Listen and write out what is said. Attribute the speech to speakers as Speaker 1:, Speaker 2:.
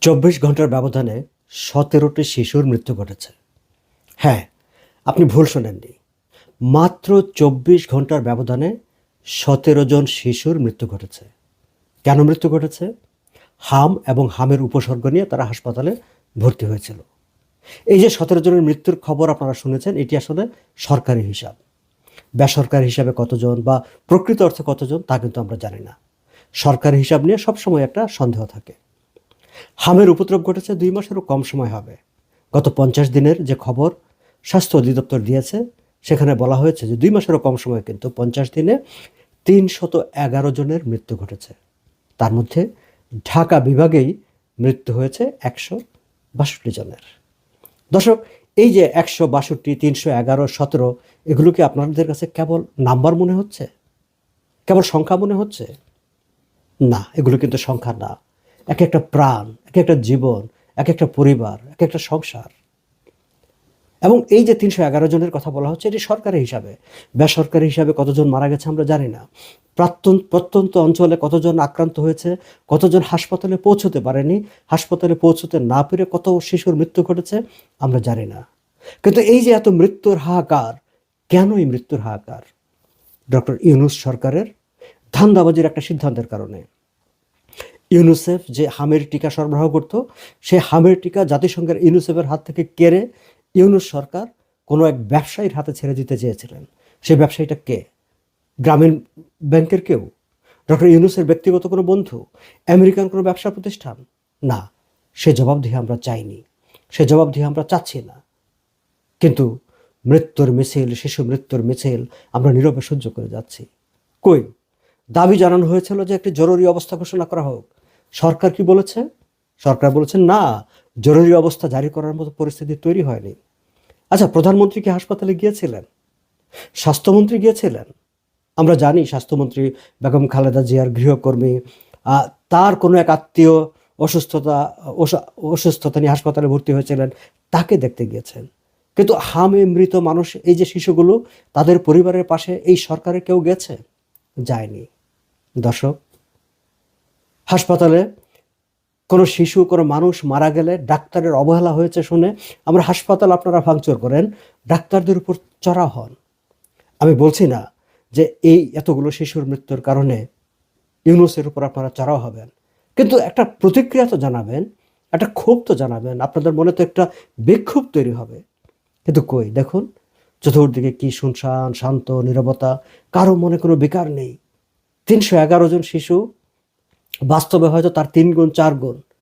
Speaker 1: ২৪ ঘন্টার ব্যবধানে ১৭টি শিশুর মৃত্যু ঘটেছে। হ্যাঁ, আপনি ভুল শোনেননি। মাত্র ২৪ ঘন্টার ব্যবধানে ১৭ জন শিশুর মৃত্যু ঘটেছে। কেন মৃত্যু ঘটেছে? হাম এবং হামের উপসর্গ নিয়ে তারা হাসপাতালে ভর্তি হয়েছিল। এই যে ১৭ জনের মৃত্যুর খবর আপনারা শুনেছেন, এটি আসলে সরকারি হিসাব। বেসরকারি হিসাবে কতজন বা প্রকৃত অর্থে কতজন তা কিন্তু আমরা জানি না। সরকারি হিসাব নিয়ে সবসময় একটা সন্দেহ থাকে। হামের উপদ্রব ঘটেছে ২ মাসেরও কম সময় হবে। গত ৫০ দিনের যে খবর স্বাস্থ্য অধিদপ্তর দিয়েছে, সেখানে বলা হয়েছে যে ২ মাসেরও কম সময় কিন্তু ৫০ দিনে ৩১১ জনের মৃত্যু ঘটেছে। তার মধ্যে ঢাকা বিভাগেই মৃত্যু হয়েছে ১৬২ জনের। দর্শক, এই যে ১৬২, ৩১১, ১৭, এগুলো কি আপনাদের কাছে কেবল নাম্বার মনে হচ্ছে, কেবল সংখ্যা মনে হচ্ছে? না, এগুলো কিন্তু সংখ্যা না। এক একটা প্রাণ, এক একটা জীবন, এক একটা পরিবার, এক একটা সংসার। এবং এই যে ৩১১ জনের কথা বলা হচ্ছে, এটি সরকারি হিসাবে। বেসরকারি হিসাবে কতজন মারা গেছে আমরা জানি না। প্রত্যন্ত অঞ্চলে কতজন আক্রান্ত হয়েছে, কতজন হাসপাতালে পৌঁছতে পারেনি, হাসপাতালে পৌঁছতে না পেরে কত শিশুর মৃত্যু ঘটেছে আমরা জানি না। কিন্তু এই যে এত মৃত্যুর হাহাকার, কেন এই মৃত্যুর হাহাকার? ডক্টর ইউনূস সরকারের ধান্দাবাজির একটা সিদ্ধান্তের কারণে। ইউনিসেফ যে হামের টিকা সরবরাহ করত, সেই হামের টিকা জাতিসংঘের ইউনিসেফের হাত থেকে কেড়ে ইউনূস সরকার কোনো এক ব্যবসায়ীর হাতে ছেড়ে দিতে চেয়েছিলেন। সেই ব্যবসায়ীটা কে? গ্রামীণ ব্যাংকের কেউ? ডক্টর ইউনূসের ব্যক্তিগত কোনো বন্ধু? আমেরিকান কোনো ব্যবসা প্রতিষ্ঠান? না, সে জবাবদিহি আমরা চাইনি, সে জবাবদিহি আমরা চাচ্ছি না। কিন্তু মৃত্যুর মিছিল, শিশু মৃত্যুর মিছিল আমরা নীরবে সহ্য করে যাচ্ছি। কই? দাবি জানানো হয়েছিল যে একটি জরুরি অবস্থা ঘোষণা করা হোক। সরকার কি বলেছে? সরকার বলেছে না, জরুরি অবস্থা জারি করার মতো পরিস্থিতি তৈরি হয়নি। আচ্ছা, প্রধানমন্ত্রী কি হাসপাতালে গিয়েছিলেন? স্বাস্থ্যমন্ত্রী গিয়েছিলেন? আমরা জানি স্বাস্থ্যমন্ত্রী বেগম খালেদা জিয়ার গৃহকর্মী, তার কোনো এক আত্মীয় অসুস্থতা নিয়ে হাসপাতালে ভর্তি হয়েছিলেন, তাকে দেখতে গিয়েছেন। কিন্তু হামে মৃত মানুষ, এই যে শিশুগুলো, তাদের পরিবারের পাশে এই সরকারের কেউ গেছে? যায়নি। দর্শক, হাসপাতালে কোনো শিশু, কোনো মানুষ মারা গেলে ডাক্তারের অবহেলা হয়েছে শুনে আমরা হাসপাতাল আপনারা ভাঙচুর করেন, ডাক্তারদের উপর চড়া হন। আমি বলছি না যে এই এতগুলো শিশুর মৃত্যুর কারণে ইউনূসের উপর আপনারা চড়াও হবেন, কিন্তু একটা প্রতিক্রিয়া তো জানাবেন, একটা ক্ষোভ তো জানাবেন, আপনাদের মনে তো একটা বিক্ষোভ তৈরি হবে। কিন্তু কই, দেখুন চতুর্দিকে কি শুনশান, শান্ত নীরবতা, কারো মনে কোনো বিকার নেই। ৩১১ জন শিশু, বাস্তবে হয়তো তার ৩ গুণ ৪ গুণ।